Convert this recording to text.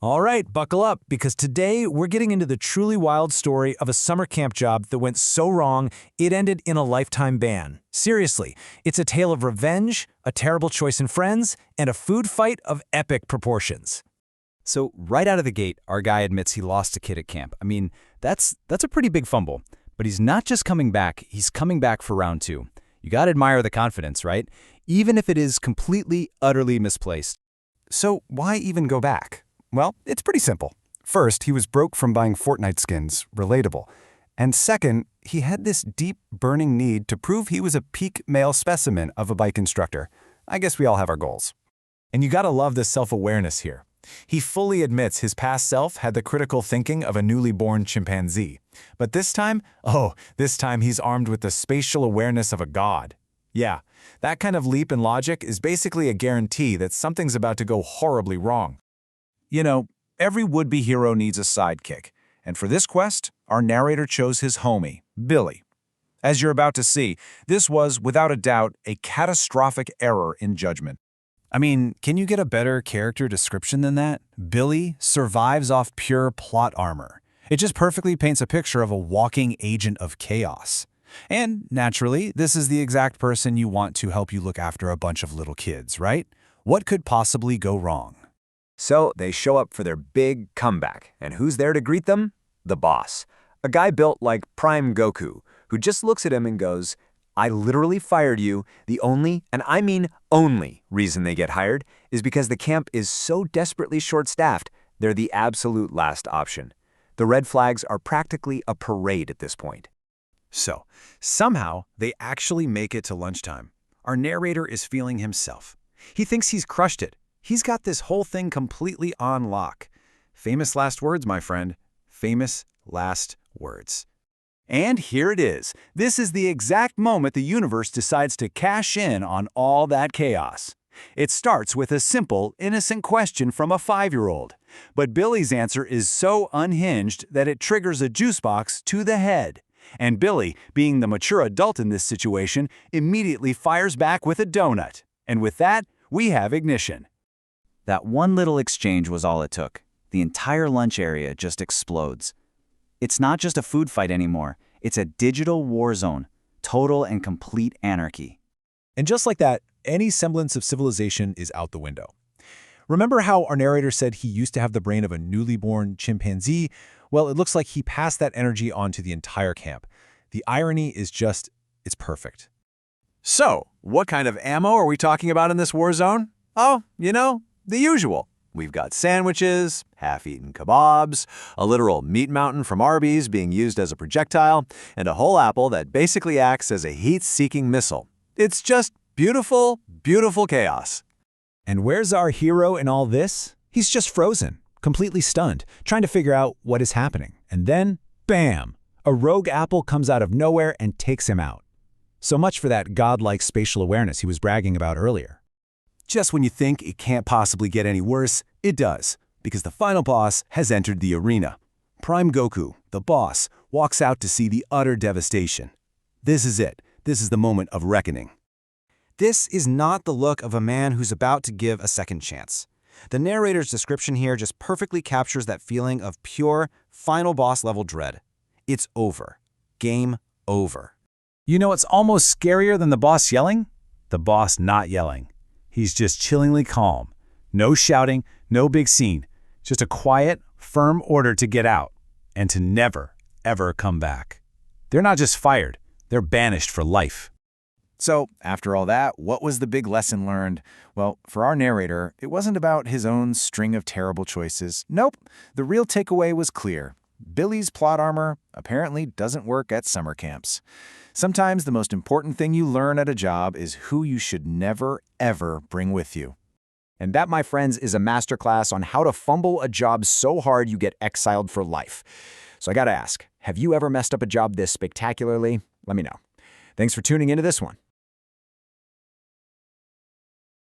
All right, buckle up, because today we're getting into the truly wild story of a summer camp job that went so wrong it ended in a lifetime ban. Seriously, it's a tale of revenge, a terrible choice in friends, and a food fight of epic proportions. So right out of the gate, our guy admits he lost a kid at camp. I mean, that's a pretty big fumble. But he's not just coming back, he's coming back for round two. You gotta admire the confidence, right? Even if it is completely, utterly misplaced. So why even go back? Well, it's pretty simple. First, he was broke from buying Fortnite skins, relatable. And second, he had this deep, burning need to prove he was a peak male specimen of a bike instructor. I guess we all have our goals. And you gotta love the self-awareness here. He fully admits his past self had the critical thinking of a newly born chimpanzee. But this time, he's armed with the spatial awareness of a god. Yeah, that kind of leap in logic is basically a guarantee that something's about to go horribly wrong. You know, every would-be hero needs a sidekick, and for this quest, our narrator chose his homie, Billy. As you're about to see, this was, without a doubt, a catastrophic error in judgment. I mean, can you get a better character description than that? Billy survives off pure plot armor. It just perfectly paints a picture of a walking agent of chaos. And naturally, this is the exact person you want to help you look after a bunch of little kids, right? What could possibly go wrong? So they show up for their big comeback, and who's there to greet them? The boss. A guy built like Prime Goku, who just looks at him and goes, "I literally fired you. The only, and I mean only, reason they get hired is because the camp is so desperately short-staffed, they're the absolute last option. The red flags are practically a parade at this point." So, somehow, they actually make it to lunchtime. Our narrator is feeling himself. He thinks he's crushed it. He's got this whole thing completely on lock. Famous last words, my friend. Famous last words. And here it is. This is the exact moment the universe decides to cash in on all that chaos. It starts with a simple, innocent question from a 5-year-old. But Billy's answer is so unhinged that it triggers a juice box to the head. And Billy, being the mature adult in this situation, immediately fires back with a donut. And with that, we have ignition. That one little exchange was all it took. The entire lunch area just explodes. It's not just a food fight anymore. It's a digital war zone. Total and complete anarchy. And just like that, any semblance of civilization is out the window. Remember how our narrator said he used to have the brain of a newly born chimpanzee? Well, it looks like he passed that energy on to the entire camp. The irony is just, it's perfect. So, what kind of ammo are we talking about in this war zone? Oh, you know, the usual. We've got sandwiches, half-eaten kebabs, a literal meat mountain from Arby's being used as a projectile, and a whole apple that basically acts as a heat-seeking missile. It's just beautiful, beautiful chaos. And where's our hero in all this? He's just frozen, completely stunned, trying to figure out what is happening. And then, bam! A rogue apple comes out of nowhere and takes him out. So much for that godlike spatial awareness he was bragging about earlier. Just when you think it can't possibly get any worse, it does, because the final boss has entered the arena. Prime Goku, the boss, walks out to see the utter devastation. This is it. This is the moment of reckoning. This is not the look of a man who's about to give a second chance. The narrator's description here just perfectly captures that feeling of pure, final boss-level dread. It's over. Game over. You know what's almost scarier than the boss yelling? The boss not yelling. He's just chillingly calm. No shouting, no big scene. Just a quiet, firm order to get out and to never, ever come back. They're not just fired, they're banished for life. So, after all that, what was the big lesson learned? Well, for our narrator, it wasn't about his own string of terrible choices. Nope, the real takeaway was clear. Billy's plot armor apparently doesn't work at summer camps. Sometimes the most important thing you learn at a job is who you should never, ever bring with you. And that, my friends, is a masterclass on how to fumble a job so hard you get exiled for life. So I gotta ask, have you ever messed up a job this spectacularly? Let me know. Thanks for tuning into this one.